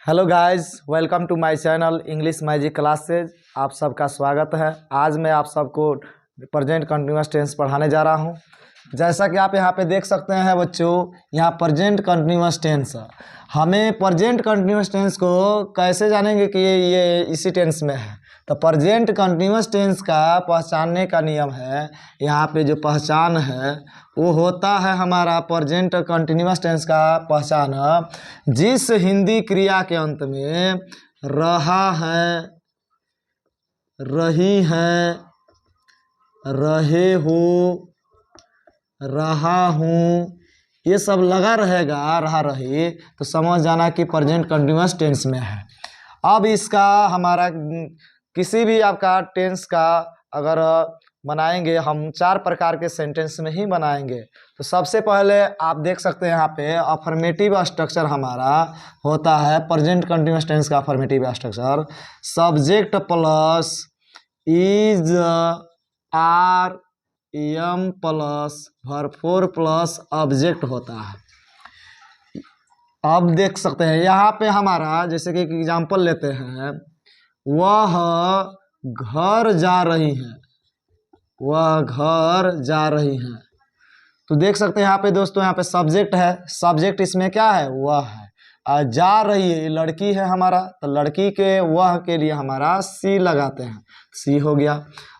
Hello guys, welcome to my channel English magic classes. आप सबका स्वागत है। आज मैं आप सबको प्रेजेंट कंटिन्यूअस टेंस पढ़ाने जा रहा हूं। जैसा कि आप यहां पे देख सकते हैं बच्चों, यहां प्रेजेंट कंटिन्यूअस टेंस है। हमें प्रेजेंट कंटिन्यूअस टेंस को कैसे जानेंगे कि ये इसी टेंस में है। तो प्रेजेंट कंटिन्यूअस टेंस का पहचानने का नियम है, यहाँ पे जो पहचान है वो होता है हमारा प्रेजेंट कंटिन्यूअस टेंस का पहचान जिस हिंदी क्रिया के अंत में रहा है, रही है, रहे हो, रहा हूँ, ये सब लगा रहेगा, रहा रही, तो समझ जाना कि प्रेजेंट कंटिन्यूअस टेंस में है। अब इसका हमारा किसी भी आपका टेंस का अगर बनाएंगे, हम 4 प्रकार के सेंटेंस में ही बनाएंगे। तो सबसे पहले आप देख सकते हैं यहाँ पे अफर्मेटिव स्ट्रक्चर हमारा होता है। प्रेजेंट कंटिन्यूअस टेंस का affirmative structure subject plus is, are, am plus verb four plus object होता है। अब देख सकते हैं यहाँ पे हमारा, जैसे कि एक एग्जाम्पल लेते हैं, वह घर जा रही है, वह घर जा रही है। तो देख सकते हैं यहाँ पे दोस्तों, यहाँ पे सब्जेक्ट है, सब्जेक्ट इसमें क्या है, वह है। जा रही है, ये लड़की है हमारा, तो लड़की के वह के लिए हमारा सी लगाते हैं, सी हो गया।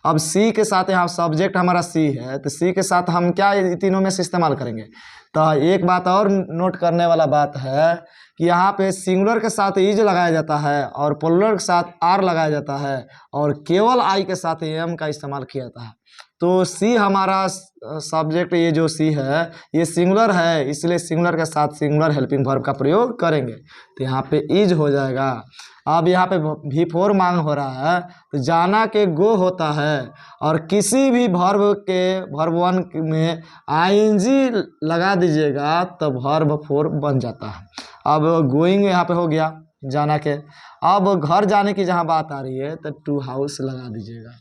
अब सी के साथ यहाँ सब्जेक्ट हमारा सी है, तो सी के साथ हम क्या तीनों में से इस्तेमाल करेंगे। तो एक बात और नोट करने वाला बात है कि यहाँ पे सिंगुलर के साथ इज लगाया जाता है और प्लुरल के साथ आर लगाया जाता है और केवल आई के साथ एम का इस्तेमाल किया जाता है। तो सी हमारा सब्जेक्ट, ये जो सी है ये सिंगुलर है, इसलिए सिंगुलर के साथ सिंगुलर हेल्पिंग वर्ब का प्रयोग करेंगे। तो यहाँ पे इज हो जाएगा। अब यहाँ पे भी फोर मांग हो रहा है, तो जाना के गो होता है और किसी भी वर्ब के वर्ब वन में आईएनजी लगा दीजिएगा तो वर्ब फोर बन जाता है। अब गोइंग यहाँ पे हो गया जाना के। अब घर जाने की जहाँ बात आ रही है तो टू हाउस लगा दीजिएगा।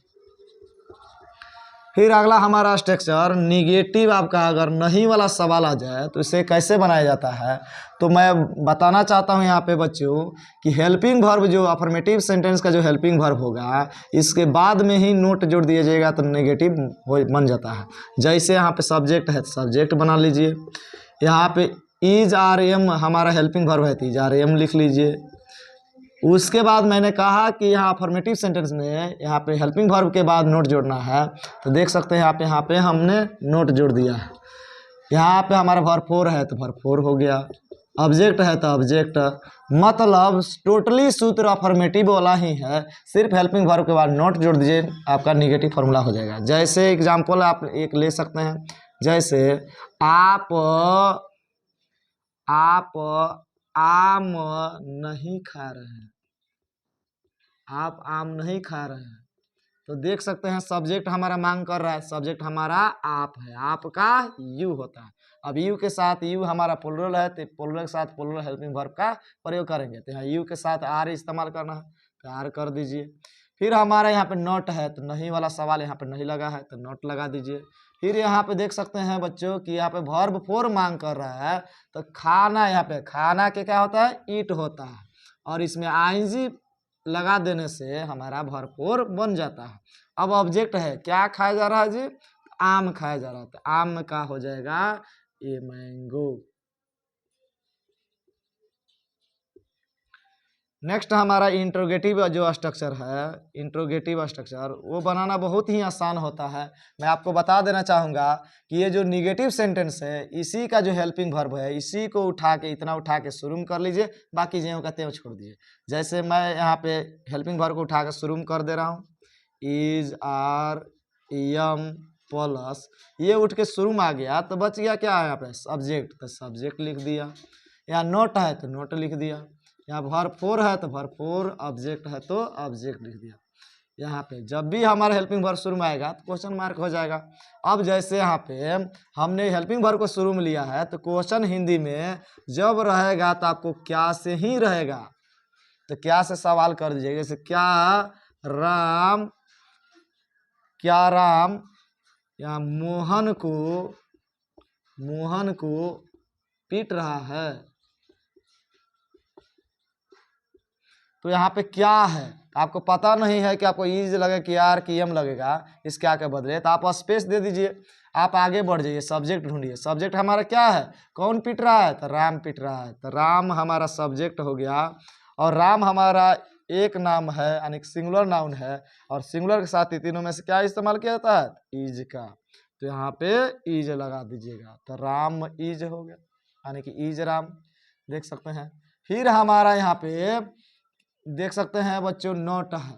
फिर अगला हमारा स्ट्रक्चर निगेटिव, आपका अगर नहीं वाला सवाल आ जाए तो इसे कैसे बनाया जाता है, तो मैं बताना चाहता हूँ यहाँ पे बच्चों कि हेल्पिंग वर्ब जो अफर्मेटिव सेंटेंस का जो हेल्पिंग वर्ब होगा, इसके बाद में ही नोट जोड़ दिया जाएगा तो नेगेटिव बन जाता है। जैसे यहाँ पे सब्जेक्ट है तो सब्जेक्ट बना लीजिए, यहाँ पे इज आर एम हमारा हेल्पिंग वर्ब है तो इज आर एम लिख लीजिए। उसके बाद मैंने कहा कि यहाँ अफर्मेटिव सेंटेंस में यहाँ पे हेल्पिंग वर्ब के बाद नोट जोड़ना है, तो देख सकते हैं यहाँ पे हमने नोट जोड़ दिया है। यहाँ पे हमारा वर्ब फोर है तो वर्ब फोर हो गया, ऑब्जेक्ट है तो ऑब्जेक्ट, मतलब टोटली सूत्र अफर्मेटिव वाला ही है, सिर्फ हेल्पिंग वर्ब के बाद नोट जोड़ दीजिए, आपका निगेटिव फॉर्मूला हो जाएगा। जैसे एग्जाम्पल आप एक ले सकते हैं, जैसे आप आम नहीं खा रहे हैं, आप आम नहीं खा रहे हैं। तो देख सकते हैं सब्जेक्ट हमारा मांग कर रहा है, सब्जेक्ट हमारा आप है, आपका यू होता है। अब यू के साथ यू हमारा प्लुरल है तो प्लुरल के साथ प्लुरल हेल्पिंग वर्ब का प्रयोग करेंगे। तो यहाँ यू के साथ आर इस्तेमाल करना है तो आर कर दीजिए। फिर हमारा यहाँ पे नॉट है तो नहीं वाला सवाल यहाँ पे नहीं लगा है तो नॉट लगा दीजिए। फिर यहाँ पे देख सकते हैं बच्चों कि यहाँ पे वर्ब फोर मांग कर रहा है, तो खाना, यहाँ पे खाना के क्या होता है, ईट होता है, और इसमें आईएनजी लगा देने से हमारा वर्ब फोर बन जाता है। अब ऑब्जेक्ट है, क्या खाया जा रहा है जी, आम खाया जा रहा है, तो आम का हो जाएगा ये मैंगो। नेक्स्ट हमारा इंट्रोगेटिव जो स्ट्रक्चर है, इंट्रोगेटिव स्ट्रक्चर वो बनाना बहुत ही आसान होता है। मैं आपको बता देना चाहूँगा कि ये जो निगेटिव सेंटेंस है, इसी का जो हेल्पिंग वर्ब है, इसी को उठा के, इतना उठा के शुरू कर लीजिए, बाकी ज्यों का त्यों छोड़ दीजिए। जैसे मैं यहाँ पे हेल्पिंग वर्ब को उठा के शुरू कर दे रहा हूँ, इज आर एम प्लस, ये उठ के शुरू में आ गया तो बच गया क्या है यहाँ पे सब्जेक्ट, तो सब्जेक्ट लिख दिया। यहाँ नोट है तो नोट लिख दिया। यहाँ वर्ब फोर है तो वर्ब फोर, ऑब्जेक्ट है तो ऑब्जेक्ट लिख दिया। यहाँ पे जब भी हमारा हेल्पिंग वर्ब शुरू में आएगा तो क्वेश्चन मार्क हो जाएगा। अब जैसे यहाँ पे हमने हेल्पिंग वर्ब को शुरू में लिया है, तो क्वेश्चन हिंदी में जब रहेगा तो आपको क्या से ही रहेगा, तो क्या से सवाल कर दीजिएगा। जैसे राम क्या राम यहाँ मोहन को पीट रहा है, तो यहाँ पे क्या है आपको पता नहीं है कि आपको इज लगेगा कि आर कि एम लगेगा इस क्या के बदले, तो आप स्पेस दे दीजिए, आप आगे बढ़ जाइए, सब्जेक्ट ढूंढिए। सब्जेक्ट हमारा क्या है, कौन पिट रहा है, तो राम पिट रहा है, तो राम हमारा सब्जेक्ट हो गया। और राम हमारा एक नाम है यानी सिंगुलर नाउन है, और सिंगुलर के साथ ही तीनों में से क्या इस्तेमाल किया जाता है, इज का, तो यहाँ पे इज लगा दीजिएगा, तो राम इज हो गया यानी कि इज राम, देख सकते हैं। फिर हमारा यहाँ पे देख सकते हैं बच्चों नॉट है,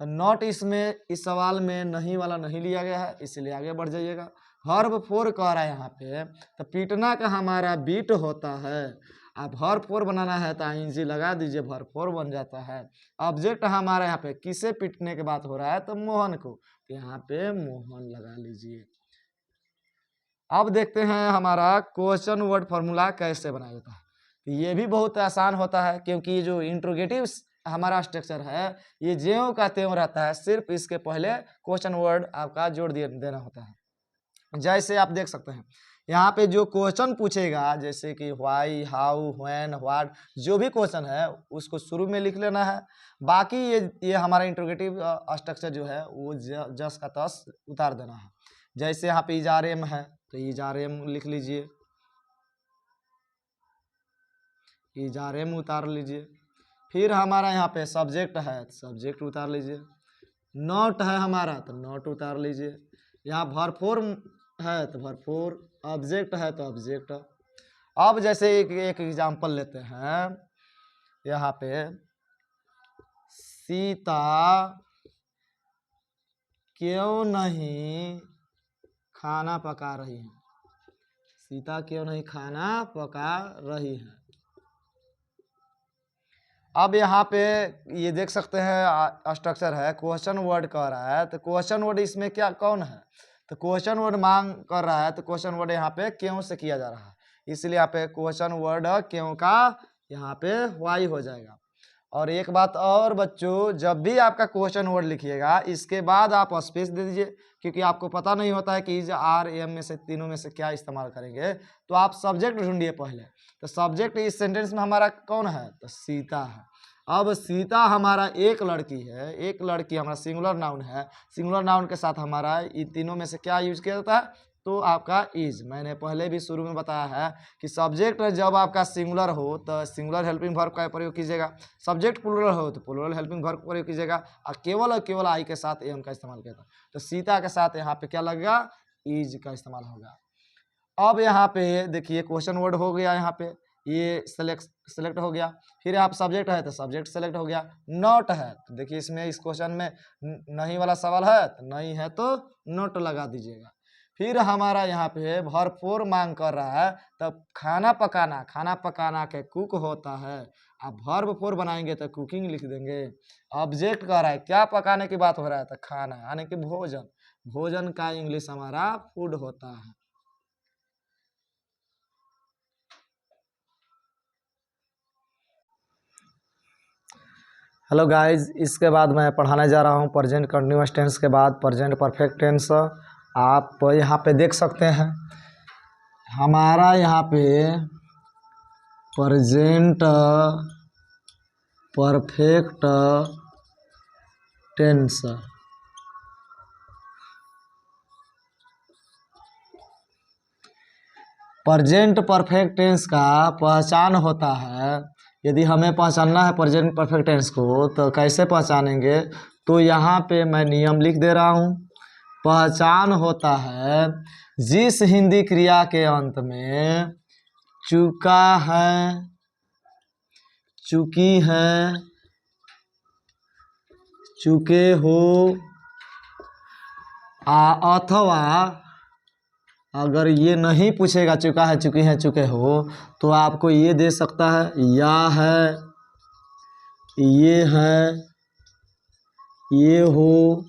तो नॉट इसमें इस सवाल में नहीं वाला नहीं लिया गया है, इसलिए आगे बढ़ जाइएगा। वर्ब फोर कह रहा है यहाँ पे, तो पीटना का हमारा बीट होता है, आप वर्ब फोर बनाना है तो आईएनजी लगा दीजिए, वर्ब फोर बन जाता है। ऑब्जेक्ट हमारा यहाँ पे किसे पीटने की बात हो रहा है, तो मोहन को, तो यहाँ पे मोहन लगा लीजिए। अब देखते हैं हमारा क्वेश्चन वर्ड फॉर्मूला कैसे बनाया जाता है। तो ये भी बहुत आसान होता है, क्योंकि जो इंट्रोगेटिव हमारा स्ट्रक्चर है ये ज्यों का त्यों रहता है, सिर्फ इसके पहले क्वेश्चन वर्ड आपका जोड़ देना होता है। जैसे आप देख सकते हैं यहाँ पे जो क्वेश्चन पूछेगा, जैसे कि व्हाई, हाउ, व्हेन, व्हाट, जो भी क्वेश्चन है उसको शुरू में लिख लेना है। बाकी ये हमारा इंट्रोगेटिव स्ट्रक्चर जो है वो जस का तस उतार देना है। जैसे यहाँ पे इजारेम है, तो इजारेम लिख लीजिए, इजारेम उतार लीजिए। फिर हमारा यहाँ पे सब्जेक्ट है, सब्जेक्ट उतार लीजिए। नॉट है हमारा, तो नॉट उतार लीजिए। यहाँ भरपूर है तो भरपूर, ऑब्जेक्ट है तो ऑब्जेक्ट। अब जैसे एक एग्जाम्पल लेते हैं, यहाँ पे सीता क्यों नहीं खाना पका रही है, सीता क्यों नहीं खाना पका रही है। अब यहाँ पे ये देख सकते हैं स्ट्रक्चर है, क्वेश्चन वर्ड कह रहा है, तो क्वेश्चन वर्ड इसमें क्या कौन है, तो क्वेश्चन वर्ड मांग कर रहा है, तो क्वेश्चन वर्ड यहाँ पे क्यों से किया जा रहा है, इसलिए यहाँ पे क्वेश्चन वर्ड क्यों का यहाँ पे वाई हो जाएगा। और एक बात और बच्चों, जब भी आपका क्वेश्चन वर्ड लिखिएगा इसके बाद आप स्पेस दे दीजिए, क्योंकि आपको पता नहीं होता है कि इज आर एम में से तीनों में से क्या इस्तेमाल करेंगे, तो आप सब्जेक्ट ढूंढिए पहले। तो सब्जेक्ट इस सेंटेंस में हमारा कौन है, तो सीता है। अब सीता हमारा एक लड़की है, एक लड़की हमारा सिंगुलर नाउन है, सिंगुलर नाउन के साथ हमारा इन तीनों में से क्या यूज किया जाता है, तो आपका इज। मैंने पहले भी शुरू में बताया है कि सब्जेक्ट जब आपका सिंगुलर हो तो सिंगुलर हेल्पिंग वर्ब का प्रयोग कीजिएगा, सब्जेक्ट प्लूरल हो तो प्लूरल हेल्पिंग वर्ब का प्रयोग कीजिएगा, और केवल आई के साथ एम का इस्तेमाल किया था। तो सीता के साथ यहाँ पे क्या लगेगा, इज का इस्तेमाल होगा। अब यहाँ पे देखिए क्वेश्चन वर्ड हो गया, यहाँ पे ये सेलेक्ट हो गया। फिर आप सब्जेक्ट है तो सब्जेक्ट सेलेक्ट हो गया। नॉट है तो देखिए इसमें इस क्वेश्चन में नहीं वाला सवाल है, तो नहीं है तो नॉट लगा दीजिएगा। फिर हमारा यहाँ पे भरपूर मांग कर रहा है, तब खाना पकाना के कुक होता है, आप वर्ब फोर बनाएंगे तो कुकिंग लिख देंगे। ऑब्जेक्ट कह रहा है क्या पकाने की बात हो रहा है, तो खाना यानी कि भोजन, भोजन का इंग्लिश हमारा फूड होता है। हेलो गाइस, इसके बाद मैं पढ़ाने जा रहा हूँ प्रेजेंट कंटिन्यूअस टेंस के बाद प्रेजेंट परफेक्ट टेंस। आप यहाँ पे देख सकते हैं हमारा यहाँ पे present perfect tense, present perfect tense का पहचान होता है। यदि हमें पहचानना है प्रेजेंट परफेक्ट टेंस को तो कैसे पहचानेंगे, तो यहाँ पे मैं नियम लिख दे रहा हूँ। पहचान होता है जिस हिंदी क्रिया के अंत में चुका है, चुकी है, चुके हो अथवा अगर ये नहीं पूछेगा चुका है, चुकी है, चुके हो, तो आपको ये दे सकता है या है, ये है, ये हो,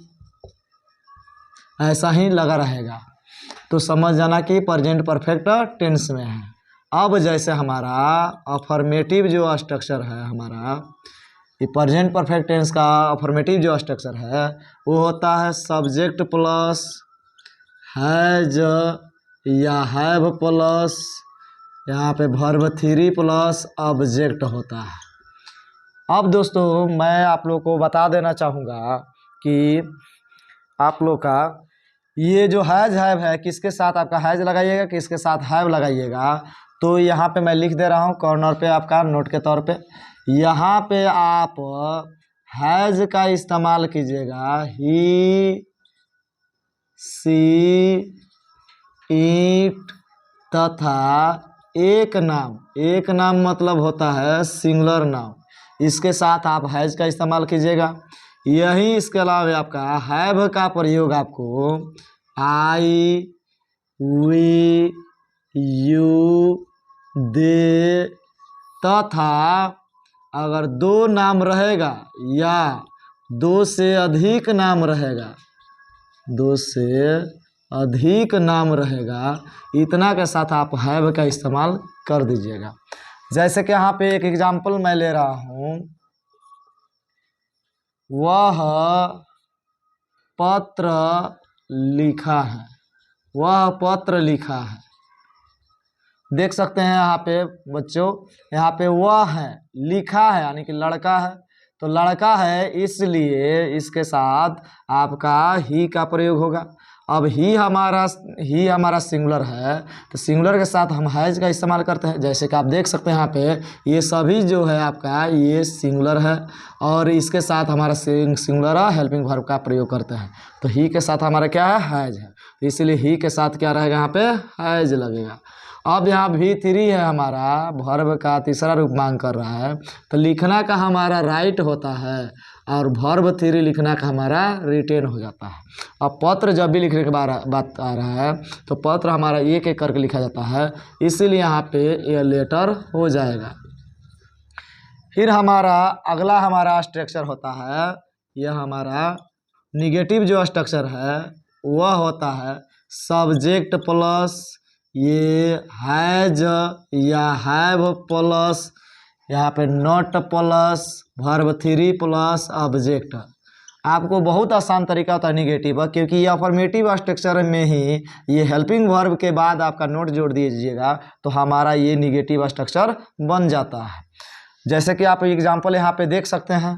ऐसा ही लगा रहेगा, तो समझ जाना कि प्रेजेंट परफेक्ट टेंस में है। अब जैसे हमारा अफर्मेटिव जो स्ट्रक्चर है हमारा, ये प्रेजेंट परफेक्ट टेंस का अफर्मेटिव जो स्ट्रक्चर है वो होता है सब्जेक्ट प्लस हैज या हैव प्लस यहाँ पे वर्ब थ्री प्लस ऑब्जेक्ट होता है। अब दोस्तों मैं आप लोग को बता देना चाहूँगा कि आप लोग का ये जो हैज हैव है किसके साथ आपका हैज लगाइएगा, किसके साथ हैव लगाइएगा। तो यहाँ पे मैं लिख दे रहा हूँ कॉर्नर पे आपका नोट के तौर पे। यहाँ पे आप हैज का इस्तेमाल कीजिएगा, ही, सी, इट तथा एक नाम मतलब होता है सिंगुलर नाम, इसके साथ आप हैज का इस्तेमाल कीजिएगा। यही इसके अलावा आपका हैव का प्रयोग आपको आई, वी, यू, दे तथा अगर दो नाम रहेगा या दो से अधिक नाम रहेगा, दो से अधिक नाम रहेगा, इतना के साथ आप हैव का इस्तेमाल कर दीजिएगा। जैसे कि यहाँ पे एक एग्जाम्पल मैं ले रहा हूँ, वह पत्र लिखा है, वह पत्र लिखा है। देख सकते हैं यहाँ पे बच्चों, यहाँ पे वह है, लिखा है यानी कि लड़का है, तो लड़का है इसलिए इसके साथ आपका ही का प्रयोग होगा। अब ही हमारा सिंगुलर है, तो सिंगुलर के साथ हम हैज का इस्तेमाल करते हैं। जैसे कि आप देख सकते हैं यहाँ पे ये सभी जो है आपका ये सिंगुलर है और इसके साथ हमारा सिंगुलर हेल्पिंग वर्ब का प्रयोग करते हैं। तो ही के साथ हमारा क्या है, हैज है, तो इसलिए ही के साथ क्या रहेगा, यहाँ पे हैज लगेगा। अब यहाँ V3 है हमारा, वर्ब का तीसरा रूप मांग कर रहा है, तो लिखना का हमारा राइट होता है और वर्ब 3 लिखना का हमारा रिटेन हो जाता है। अब पत्र जब भी लिखने के बात आ रहा है तो पत्र हमारा एक एक करके लिखा जाता है, इसीलिए यहाँ पे ये लेटर हो जाएगा। फिर हमारा अगला हमारा स्ट्रक्चर होता है, यह हमारा निगेटिव जो स्ट्रक्चर है वह होता है सब्जेक्ट प्लस ये हैज या हैव प्लस यहाँ पे not plus verb 3 plus object. आपको बहुत आसान तरीका होता है निगेटिव, क्योंकि ये अफर्मेटिव स्ट्रक्चर में ही ये हेल्पिंग वर्ब के बाद आपका नोट जोड़ दीजिएगा तो हमारा ये निगेटिव स्ट्रक्चर बन जाता है। जैसे कि आप एग्जांपल यहाँ पे देख सकते हैं,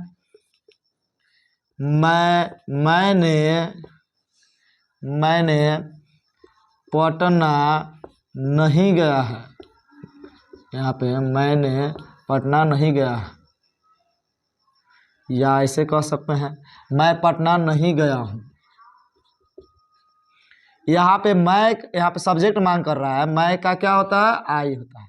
मैंने पटना नहीं गया है, यहाँ पे मैंने पटना नहीं गया है, या ऐसे कह सकते हैं मैं पटना नहीं गया हूँ। यहाँ पे सब्जेक्ट मांग कर रहा है, मैं का क्या होता है, आई होता है।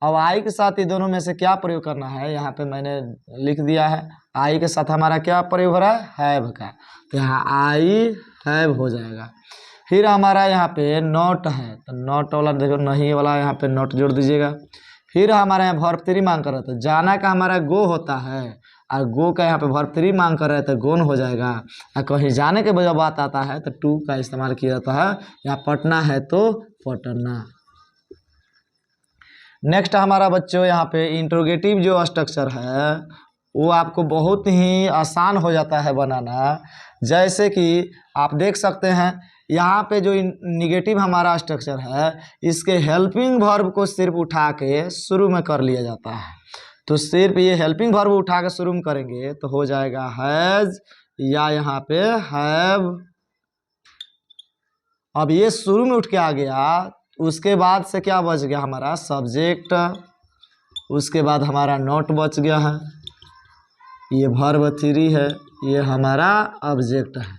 अब आई के साथ ये दोनों में से क्या प्रयोग करना है, यहाँ पे मैंने लिख दिया है, आई के साथ हमारा क्या प्रयोग हो रहा है, हैव का, तो यहाँ आई हैव हो जाएगा। फिर हमारा यहाँ पे नॉट है, तो नॉट वाला देखो नहीं वाला यहाँ पे नॉट जोड़ दीजिएगा। फिर हमारे यहाँ वर्ब 3 मांग कर रहा था, जाना का हमारा गो होता है और गो का यहाँ पे वर्ब 3 मांग कर रहे थे, गोन हो जाएगा। और कहीं जाने के जब बात आता है तो टू का इस्तेमाल किया जाता है, यहाँ पटना है तो पटना। नेक्स्ट हमारा बच्चों यहाँ पे इंट्रोगेटिव जो स्ट्रक्चर है वो आपको बहुत ही आसान हो जाता है बनाना। जैसे कि आप देख सकते हैं यहाँ पे जो निगेटिव हमारा स्ट्रक्चर है इसके हेल्पिंग वर्ब को सिर्फ उठा के शुरू में कर लिया जाता है, तो सिर्फ ये हेल्पिंग वर्ब उठा के शुरू में करेंगे तो हो जाएगा हैज या यहाँ पे हैव। अब ये शुरू में उठ के आ गया, उसके बाद से क्या बच गया हमारा सब्जेक्ट, उसके बाद हमारा नॉट बच गया है, ये वर्ब 3 है, ये हमारा ऑब्जेक्ट है।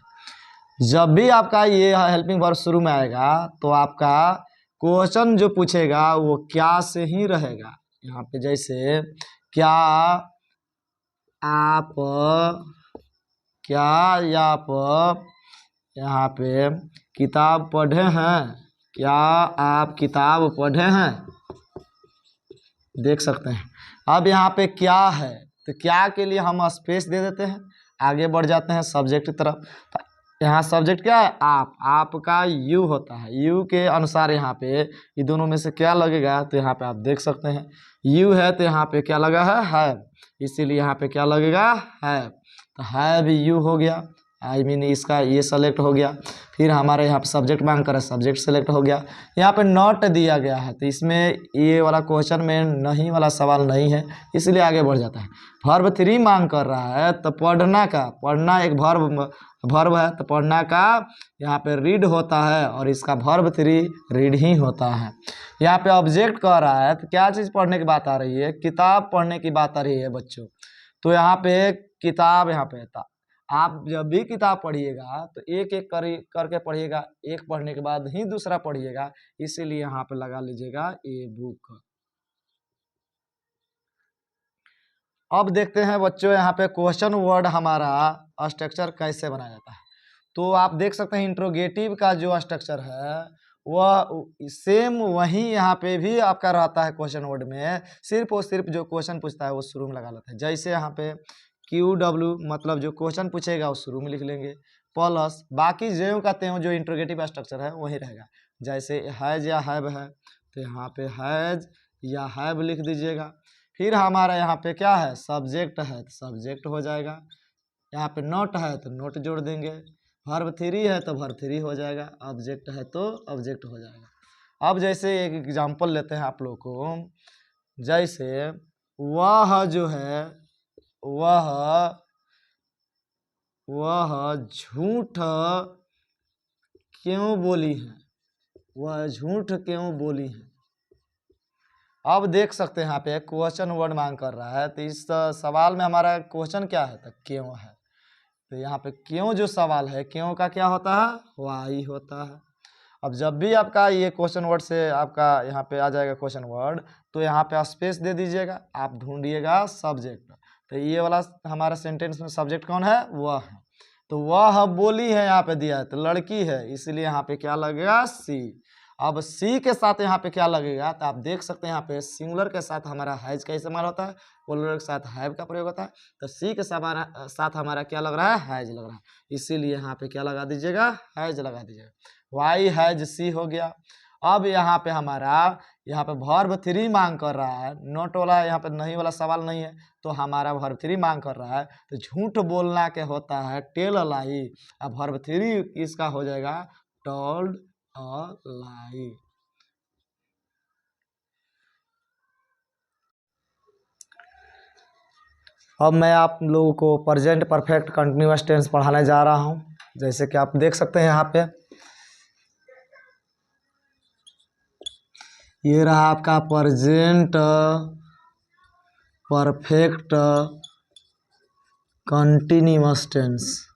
जब भी आपका ये हेल्पिंग वर्ब शुरू में आएगा तो आपका क्वेश्चन जो पूछेगा वो क्या से ही रहेगा। यहाँ पे जैसे क्या आप यहाँ पे किताब पढ़े हैं, क्या आप किताब पढ़े हैं, देख सकते हैं। अब यहाँ पे क्या है तो क्या के लिए हम स्पेस दे देते हैं, आगे बढ़ जाते हैं सब्जेक्ट की तरफ। तो यहाँ सब्जेक्ट क्या है, आपका यू होता है, यू के अनुसार यहाँ पे ये दोनों में से क्या लगेगा, तो यहाँ पे आप देख सकते हैं यू है तो यहाँ पे क्या लगा है, इसीलिए यहाँ पे क्या लगेगा, है, तो है भी यू हो गया। आई मीन इसका ये सेलेक्ट हो गया। फिर हमारे यहाँ पे सब्जेक्ट मांग कर सब्जेक्ट सेलेक्ट हो गया। यहाँ पे नॉट दिया गया है तो इसमें ये वाला क्वेश्चन में नहीं वाला सवाल नहीं है, इसलिए आगे बढ़ जाता है। वर्ब 3 मांग कर रहा है तो पढ़ना का, पढ़ना एक वर्ब है तो पढ़ना का यहाँ पे रीड होता है और इसका वर्ब 3 रीड ही होता है। यहाँ पे ऑब्जेक्ट कह रहा है तो क्या चीज़ पढ़ने की बात आ रही है, किताब पढ़ने की बात आ रही है बच्चों। तो यहाँ पे किताब यहाँ पे था, आप जब भी किताब पढ़िएगा तो एक एक करके पढ़िएगा, एक पढ़ने के बाद ही दूसरा पढ़िएगा, इसीलिए यहाँ पे लगा लीजिएगा ए बुक। अब देखते हैं बच्चों यहाँ पे क्वेश्चन वर्ड हमारा स्ट्रक्चर कैसे बनाया जाता है। तो आप देख सकते हैं इंट्रोगेटिव का जो स्ट्रक्चर है वह सेम वही यहाँ पे भी आपका रहता है क्वेश्चन वर्ड में, सिर्फ और सिर्फ जो क्वेश्चन पूछता है वो शुरू में लगा लेता है। जैसे यहाँ पे QW मतलब जो क्वेश्चन पूछेगा वो शुरू में लिख लेंगे, प्लस बाकी ज्यों का त्यों जो इंट्रोगेटिव स्ट्रक्चर है वही रहेगा। जैसे हैज या हैव है तो यहाँ पे हैज या हैव लिख दीजिएगा। फिर हमारा यहाँ पे क्या है, सब्जेक्ट है तो सब्जेक्ट हो जाएगा। यहाँ पे नोट है तो नोट जोड़ देंगे, वर्ब 3 है तो वर्ब 3 हो जाएगा, ऑब्जेक्ट है तो ऑब्जेक्ट हो जाएगा। अब जैसे एक एग्जांपल लेते हैं आप लोग को, जैसे वह जो है वह झूठ क्यों बोली है, वह झूठ क्यों बोली है। अब देख सकते हैं यहाँ पे क्वेश्चन वर्ड मांग कर रहा है तो इस सवाल में हमारा क्वेश्चन क्या है तो क्यों है। तो यहाँ पे क्यों जो सवाल है, क्यों का क्या होता है, वाई होता है। अब जब भी आपका ये क्वेश्चन वर्ड से आपका यहाँ पे आ जाएगा क्वेश्चन वर्ड तो यहाँ पे स्पेस दे दीजिएगा, आप ढूंढिएगा सब्जेक्ट। तो ये वाला हमारा सेंटेंस में सब्जेक्ट कौन है, वह है। तो वह बोली है यहाँ पे दिया है तो लड़की है, इसलिए यहाँ पे क्या लगेगा, सी। अब सी के साथ यहाँ पे क्या लगेगा तो आप देख सकते हैं यहाँ पे सिंगुलर के साथ हमारा हैज का इस्तेमाल होता है, प्लुरल के साथ हैव का प्रयोग होता है। तो सी के साथ हमारा क्या लग रहा है, हैज लग रहा है, इसीलिए यहाँ पे क्या लगा दीजिएगा, हैज लगा दीजिएगा। वाई हैज सी हो गया। अब यहाँ पे हमारा यहाँ पे वर्ब 3 मांग कर रहा है, नॉट वाला यहाँ पे नहीं वाला सवाल नहीं है तो हमारा वर्ब 3 मांग कर रहा है तो झूठ बोलना के होता है टेल अ लाई। अब वर्ब 3 इसका हो जाएगा टोल्ड अ लाई। अब मैं आप लोगों को प्रेजेंट परफेक्ट कंटिन्यूअस टेंस पढ़ाने जा रहा हूँ। जैसे कि आप देख सकते हैं यहाँ पे ये रहा आपका प्रेजेंट परफेक्ट कंटिन्यूअस टेंस।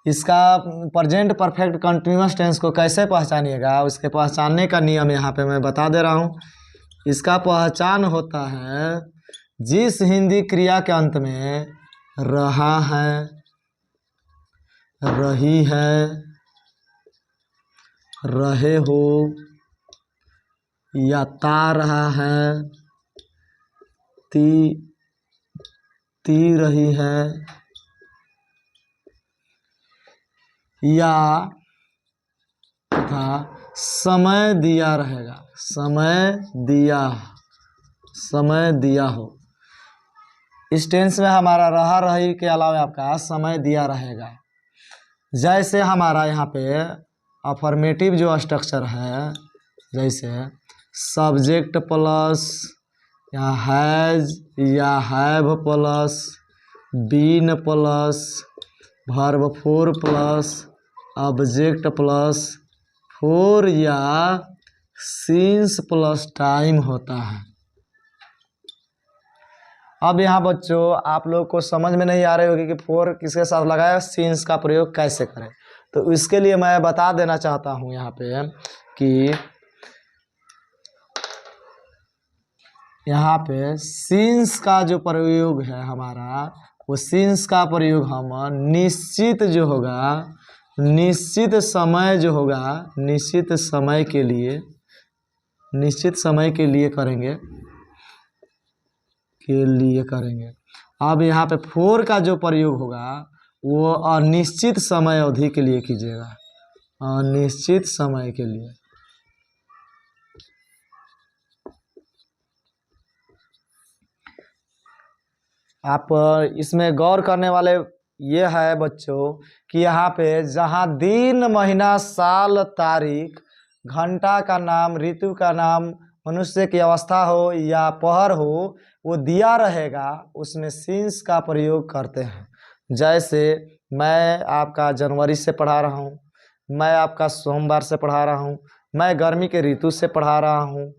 इसका प्रेजेंट परफेक्ट कंटिन्यूअस टेंस को कैसे पहचानिएगा, उसके पहचानने का नियम यहाँ पे मैं बता दे रहा हूँ। इसका पहचान होता है जिस हिंदी क्रिया के अंत में रहा है, रही है, रहे हो या ता रहा है, ती रही है या तथा समय दिया रहेगा, समय दिया हो। इस टेंस में हमारा रहा रही के अलावा आपका समय दिया रहेगा। जैसे हमारा यहाँ पे अफर्मेटिव जो स्ट्रक्चर है, जैसे सब्जेक्ट प्लस या हैज या have plus been plus verb 4 plus object plus 4 या सिंस प्लस टाइम होता है। अब यहाँ बच्चों आप लोग को समझ में नहीं आ रही होगी कि 4 किसके साथ लगाया, सिंस का प्रयोग कैसे करें। तो इसके लिए मैं बता देना चाहता हूँ यहाँ पे कि यहाँ पे सिंस का जो प्रयोग है हमारा, वो सिंस का प्रयोग हम निश्चित जो होगा, निश्चित समय जो होगा, निश्चित समय के लिए करेंगे। अब यहाँ पे 4 का जो प्रयोग होगा वो अनिश्चित समय अवधि के लिए कीजिएगा, अनिश्चित समय के लिए। आप इसमें गौर करने वाले ये है बच्चों कि यहाँ पे जहाँ दिन महीना साल तारीख घंटा का नाम ऋतु का नाम मनुष्य की अवस्था हो या पहर हो वो दिया रहेगा उसमें सिंस का प्रयोग करते हैं। जैसे मैं आपका जनवरी से पढ़ा रहा हूँ, मैं आपका सोमवार से पढ़ा रहा हूँ, मैं गर्मी के ऋतु से पढ़ा रहा हूँ,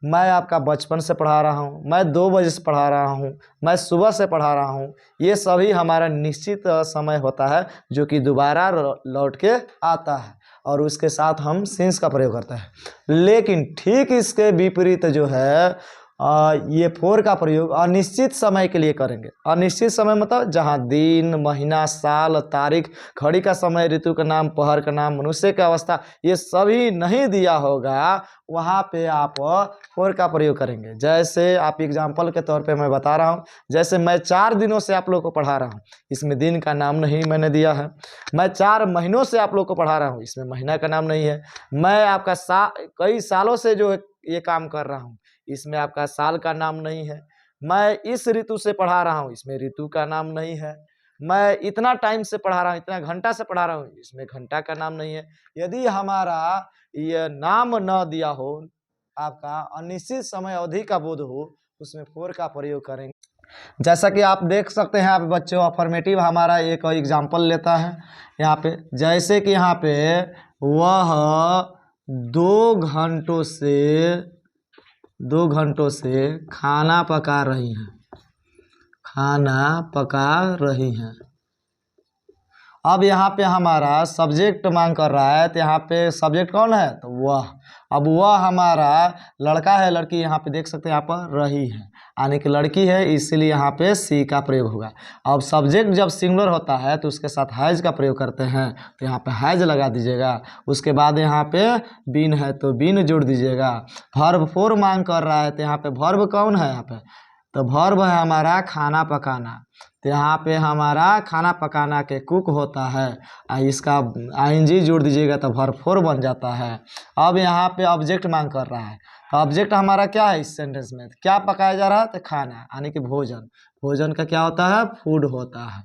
मैं आपका बचपन से पढ़ा रहा हूँ, मैं 2 बजे से पढ़ा रहा हूँ, मैं सुबह से पढ़ा रहा हूँ। ये सभी हमारा निश्चित समय होता है जो कि दोबारा लौट के आता है और उसके साथ हम सिंस का प्रयोग करते हैं। लेकिन ठीक इसके विपरीत जो है ये फोर का प्रयोग अनिश्चित समय के लिए करेंगे। अनिश्चित समय मतलब जहाँ दिन महीना साल तारीख घड़ी का समय ऋतु का नाम पहर का नाम मनुष्य की अवस्था ये सभी नहीं दिया होगा वहाँ पे आप फोर का प्रयोग करेंगे। जैसे आप एग्जाम्पल के तौर पे मैं बता रहा हूँ, जैसे मैं 4 दिनों से आप लोग को पढ़ा रहा हूँ, इसमें दिन का नाम नहीं मैंने दिया है। मैं 4 महीनों से आप लोग को पढ़ा रहा हूँ, इसमें महीना का नाम नहीं है। मैं आपका कई सालों से जो ये काम कर रहा हूँ, इसमें आपका साल का नाम नहीं है। मैं इस ऋतु से पढ़ा रहा हूँ, इसमें ऋतु का नाम नहीं है। मैं इतना टाइम से पढ़ा रहा हूँ, इतना घंटा से पढ़ा रहा हूँ, इसमें घंटा का नाम नहीं है। यदि हमारा ये नाम न दिया हो, आपका अनिश्चित समय अवधि का बोध हो, उसमें फोर का प्रयोग करेंगे। जैसा कि आप देख सकते हैं आप बच्चों, अफर्मेटिव हमारा एक एग्जाम्पल लेता है यहाँ पे। जैसे कि यहाँ पे वह 2 घंटों से खाना पका रही हैं, खाना पका रही हैं। अब यहाँ पे हमारा सब्जेक्ट मांग कर रहा है, तो यहाँ पे सब्जेक्ट कौन है? तो वह। अब वह हमारा लड़का है, लड़की यहाँ पे देख सकते हैं, यहाँ पर रही है यानी कि लड़की है, इसलिए यहाँ पे सी का प्रयोग होगा। अब सब्जेक्ट जब सिंगुलर होता है तो उसके साथ हैज का प्रयोग करते हैं, तो यहाँ पे हैज लगा दीजिएगा। उसके बाद यहाँ पे बीन है तो बीन जोड़ दीजिएगा। वर्ब फोर मांग कर रहा है, तो यहाँ पे वर्ब कौन है? यहाँ पे तो वर्ब है हमारा खाना पकाना, तो यहाँ पे हमारा खाना पकाना के कुक होता है, इसका आईएनजी जोड़ दीजिएगा तो वर्ब फोर बन जाता है। अब यहाँ पे ऑब्जेक्ट मांग कर रहा है, तो ऑब्जेक्ट हमारा क्या है इस सेंटेंस में? क्या पकाया जा रहा है? तो खाना यानी कि भोजन। भोजन का क्या होता है? फूड होता है।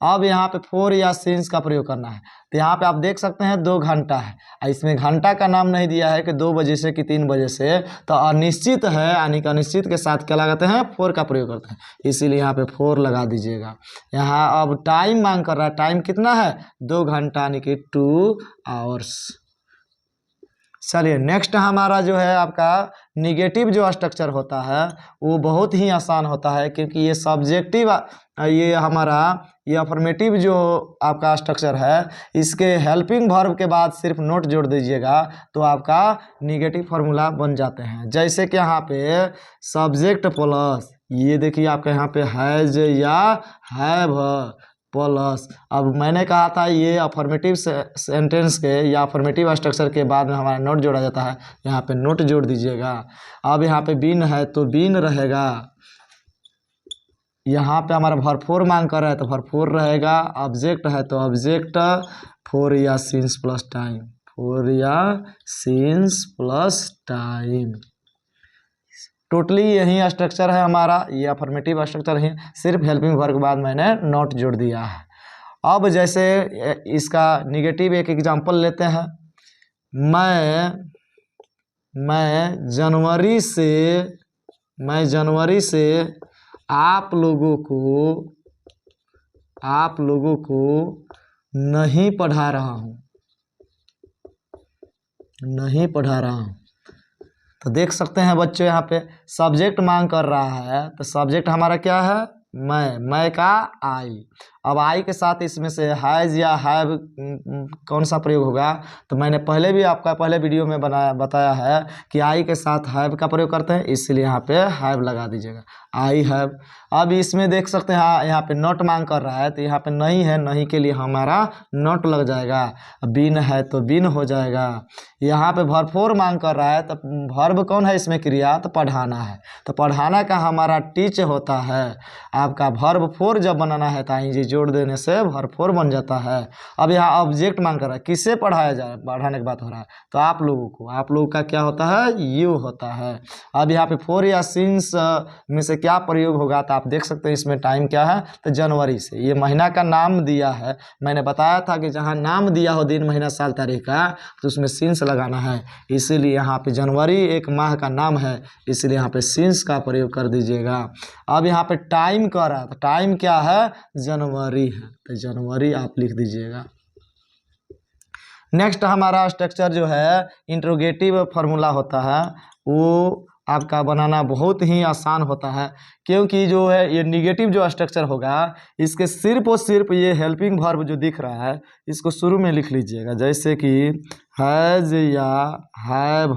अब यहाँ पे फोर या सिंस का प्रयोग करना है, तो यहाँ पे आप देख सकते हैं 2 घंटा है, इसमें घंटा का नाम नहीं दिया है कि 2 बजे से कि 3 बजे से, तो अनिश्चित है यानी कि अनिश्चित के साथ क्या लगाते हैं? फोर का प्रयोग करते हैं, इसीलिए यहाँ पे फोर लगा दीजिएगा। यहाँ अब टाइम मांग कर रहा है, टाइम कितना है? 2 घंटा यानी कि 2 आवर्स। चलिए नेक्स्ट हमारा जो है आपका निगेटिव जो स्ट्रक्चर होता है वो बहुत ही आसान होता है, क्योंकि ये सब्जेक्टिव ये हमारा ये अफर्मेटिव जो आपका स्ट्रक्चर है, इसके हेल्पिंग वर्ब के बाद सिर्फ नोट जोड़ दीजिएगा तो आपका निगेटिव फार्मूला बन जाते हैं। जैसे कि यहाँ पे सब्जेक्ट प्लस, ये देखिए आपका यहाँ पे हैज या हैव प्लस। अब मैंने कहा था ये अफर्मेटिव सेंटेंस के या अफर्मेटिव स्ट्रक्चर के बाद में हमारा नोट जोड़ा जाता है, यहाँ पे नोट जोड़ दीजिएगा। अब यहाँ पे बीन है तो बीन रहेगा, यहाँ पे हमारा वर्ब फोर मांग कर रहा है तो वर्ब फोर रहेगा। ऑब्जेक्ट है तो ऑब्जेक्ट फोर या सिंस प्लस टाइम, फोर या सिंस प्लस टाइम। टोटली यही स्ट्रक्चर है हमारा, ये अफर्मेटिव स्ट्रक्चर है, सिर्फ हेल्पिंग वर्ब के बाद मैंने नोट जोड़ दिया है। अब जैसे इसका निगेटिव एक एग्जांपल लेते हैं। मैं जनवरी से आप लोगों को नहीं पढ़ा रहा हूँ। तो देख सकते हैं बच्चों यहाँ पे सब्जेक्ट मांग कर रहा है, तो सब्जेक्ट हमारा क्या है? मैं का आई। अब आई के साथ इसमें से हैज या हैव कौन सा प्रयोग होगा? तो मैंने पहले वीडियो में बताया है कि आई के साथ हैव का प्रयोग करते हैं, इसलिए यहाँ पे हैव लगा दीजिएगा, आई हैव। अब इसमें देख सकते हैं यहाँ पे नॉट मांग कर रहा है, तो यहाँ पे नहीं है, नहीं के लिए हमारा नॉट लग जाएगा। बीन है तो बीन हो जाएगा। यहाँ पे वर्ब फोर मांग कर रहा है, तो वर्ब कौन है इसमें? क्रिया, तो पढ़ाना है, तो पढ़ाना का हमारा टीच होता है। आपका वर्ब फोर जब बनाना है तो आईएनजी जोड़ देने से भरपूर बन जाता है। अब यहाँ ऑब्जेक्ट मांग कर रहा है, किसे पढ़ाया जा रहा है, पढ़ाने की बात हो रहा है, तो आप लोगों को, आप लोगों का क्या होता है, यू होता है। अब यहाँ पे फोर या सिंस में से क्या प्रयोग होगा, तो आप देख सकते हैं इसमें टाइम क्या है, तो जनवरी से। ये महीना का नाम दिया है, मैंने बताया था कि जहाँ नाम दिया हो दिन महीना साल तारीख का, तो उसमें सिंस लगाना है। इसीलिए यहाँ पे जनवरी एक माह का नाम है, इसलिए यहाँ पे सिंस का प्रयोग कर दीजिएगा। अब यहाँ पे टाइम कह रहा है, तो टाइम क्या है, जनवरी है, तो जनवरी आप लिख दीजिएगा। नेक्स्ट हमारा स्ट्रक्चर जो है इंट्रोगेटिव फार्मूला होता है, वो आपका बनाना बहुत ही आसान होता है, क्योंकि जो है ये निगेटिव जो स्ट्रक्चर होगा, इसके सिर्फ और सिर्फ ये हेल्पिंग वर्ब जो दिख रहा है इसको शुरू में लिख लीजिएगा। जैसे कि हैज या हैव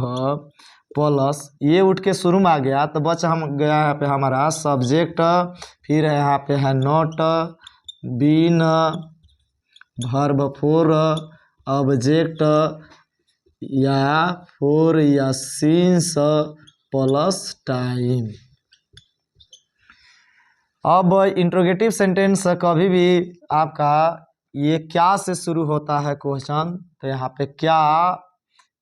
प्लस ये उठ के शुरू में आ गया, तो बच हम गया यहाँ पे हमारा सब्जेक्ट, फिर यहाँ पे है not, been, verb four, object या फोर या सिंस प्लस टाइम। अब इंट्रोगेटिव सेंटेंस कभी भी आपका ये क्या से शुरू होता है क्वेश्चन, तो यहाँ पे क्या,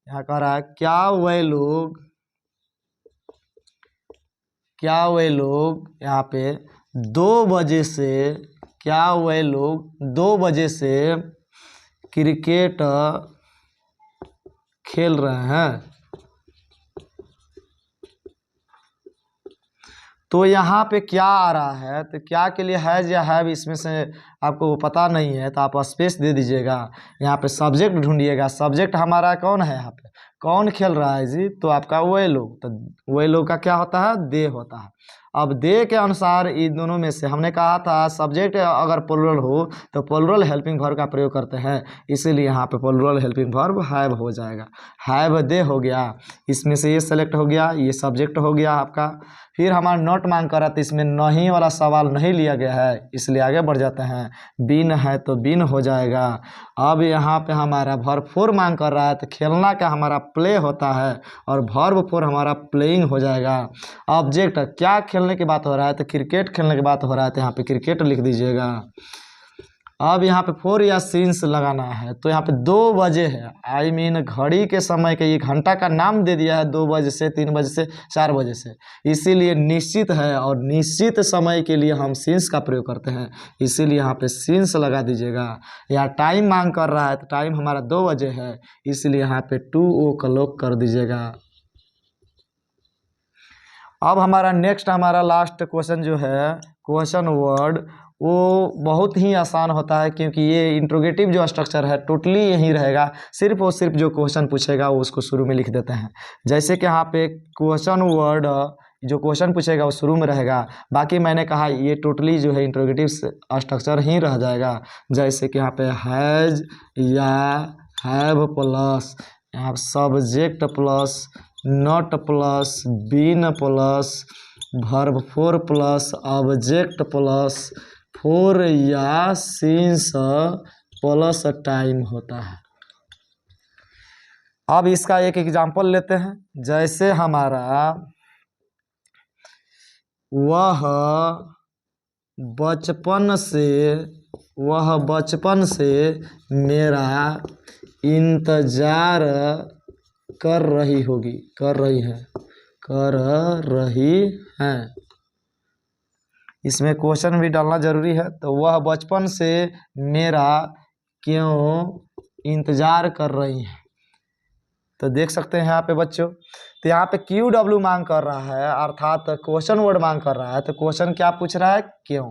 यहाँ कह रहा है क्या वे लोग यहाँ पे 2 बजे से, क्या वे लोग 2 बजे से क्रिकेट खेल रहे हैं। तो यहाँ पे क्या आ रहा है, तो क्या के लिए हैज या हैव, इसमें से आपको पता नहीं है तो आप स्पेस दे दीजिएगा। यहाँ पे सब्जेक्ट ढूंढिएगा, सब्जेक्ट हमारा कौन है, यहाँ पे कौन खेल रहा है जी, तो आपका वे लोग, तो वे लोग का क्या होता है, दे होता है। अब दे के अनुसार इन दोनों में से हमने कहा था सब्जेक्ट अगर प्लुरल हो तो प्लुरल हेल्पिंग वर्ब का प्रयोग करते हैं, इसीलिए यहाँ पे प्लुरल हेल्पिंग वर्ब हैव हो जाएगा। हैव दे हो गया, इसमें से ये सेलेक्ट हो गया, ये सब्जेक्ट हो गया आपका। फिर हमारा नॉट मांग कर रहा था, इसमें नहीं वाला सवाल नहीं लिया गया है, इसलिए आगे बढ़ जाते हैं। बीन है तो बीन हो जाएगा। अब यहाँ पे हमारा वर्ब फोर मांग कर रहा है, तो खेलना का हमारा प्ले होता है और वर्ब फोर हमारा प्लेइंग हो जाएगा। ऑब्जेक्ट क्या खेलने की बात हो रहा है, तो क्रिकेट खेलने की बात हो रहा है, तो यहाँ पे क्रिकेट लिख दीजिएगा। अब यहाँ पे फोर या सिंस लगाना है, तो यहाँ पे 2 बजे है, आई मीन घड़ी के समय के, ये घंटा का नाम दे दिया है 2 बजे से, 3 बजे से, 4 बजे से, इसीलिए निश्चित है और निश्चित समय के लिए हम सिंस का प्रयोग करते हैं, इसीलिए यहाँ पे सिंस लगा दीजिएगा। यहाँ टाइम मांग कर रहा है, तो टाइम हमारा 2 बजे है, इसलिए यहाँ पे 2 o'clock कर दीजिएगा। अब हमारा नेक्स्ट, हमारा लास्ट क्वेश्चन जो है क्वेश्चन वर्ड, वो बहुत ही आसान होता है, क्योंकि ये इंट्रोगेटिव जो स्ट्रक्चर है टोटली यही रहेगा, सिर्फ और सिर्फ जो क्वेश्चन पूछेगा वो उसको शुरू में लिख देते हैं। जैसे कि यहाँ पे क्वेश्चन वर्ड जो क्वेश्चन पूछेगा वो शुरू में रहेगा, बाकी मैंने कहा ये टोटली जो है इंट्रोगेटिव स्ट्रक्चर ही रह जाएगा। जैसे कि यहाँ पे हैज या हैव प्लस यहाँ subject plus not plus been plus verb four plus object plus four या सिंस प्लस टाइम होता है। अब इसका एक एग्जांपल लेते हैं। जैसे हमारा वह बचपन से मेरा इंतजार कर रही है। इसमें क्वेश्चन भी डालना जरूरी है। तो वह बचपन से मेरा क्यों इंतजार कर रही है, तो देख सकते हैं यहाँ पे बच्चों। तो यहाँ पे QW मांग कर रहा है, अर्थात क्वेश्चन वर्ड मांग कर रहा है। तो क्वेश्चन क्या पूछ रहा है, क्यों।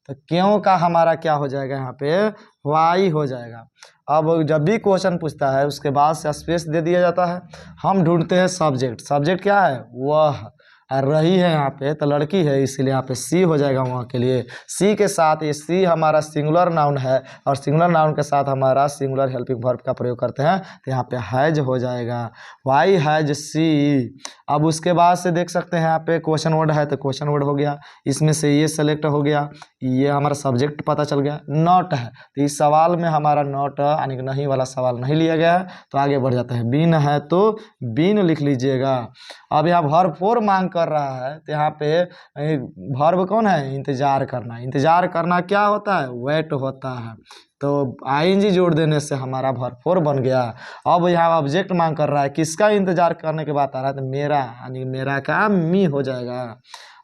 तो क्यों का हमारा क्या हो जाएगा, यहाँ पे वाई हो जाएगा। अब जब भी क्वेश्चन पूछता है उसके बाद से स्पेस दे दिया जाता है। हम ढूंढते हैं सब्जेक्ट। सब्जेक्ट क्या है, वह रही है, यहाँ पे तो लड़की है, इसीलिए यहाँ पे सी हो जाएगा वहाँ के लिए। सी के साथ ये सी हमारा सिंगुलर नाउन है और सिंगुलर नाउन के साथ हमारा सिंगुलर हेल्पिंग वर्ब का प्रयोग करते हैं, तो यहाँ पे हैज हो जाएगा, वाई हैज सी। अब उसके बाद से देख सकते हैं यहाँ पे क्वेश्चन वर्ड है तो क्वेश्चन वर्ड हो गया, इसमें से ये सेलेक्ट हो गया, ये हमारा सब्जेक्ट पता चल गया। नॉट है तो इस सवाल में हमारा नॉट यानी कि नहीं वाला सवाल नहीं लिया गया है, तो आगे बढ़ जाते हैं। बीन है तो बीन लिख लीजिएगा। अब यहाँ वर्ब फोर मांग कर कर रहा है तो यहाँ पे वर्ब कौन है, इंतजार करना। इंतजार करना क्या होता है, वेट होता है। तो आईएनजी जोड़ देने से हमारा वर्ब 4 बन गया। अब यहाँ ऑब्जेक्ट मांग कर रहा है, किसका इंतजार करने के बाद आ रहा है, तो मेरा, यानी मेरा का मी हो जाएगा।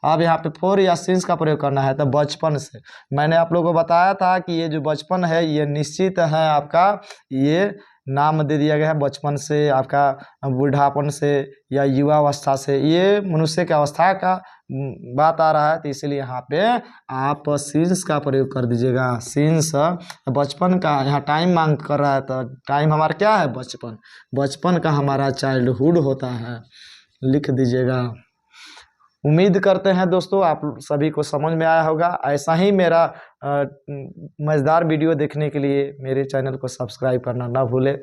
अब यहाँ पे फोर या सिंस का प्रयोग करना है, तो बचपन से। मैंने आप लोगों को बताया था कि ये जो बचपन है ये निश्चित है आपका, ये नाम दे दिया गया है बचपन से, आपका बूढ़ापन से या युवावस्था से, ये मनुष्य की अवस्था का बात आ रहा है, तो इसलिए यहाँ पे आप सिंस का प्रयोग कर दीजिएगा। सिंस बचपन का, यहाँ टाइम मांग कर रहा है तो टाइम हमारा क्या है, बचपन। बचपन का हमारा चाइल्डहुड होता है, लिख दीजिएगा। उम्मीद करते हैं दोस्तों आप सभी को समझ में आया होगा। ऐसा ही मेरा मज़ेदार वीडियो देखने के लिए मेरे चैनल को सब्सक्राइब करना ना भूलें।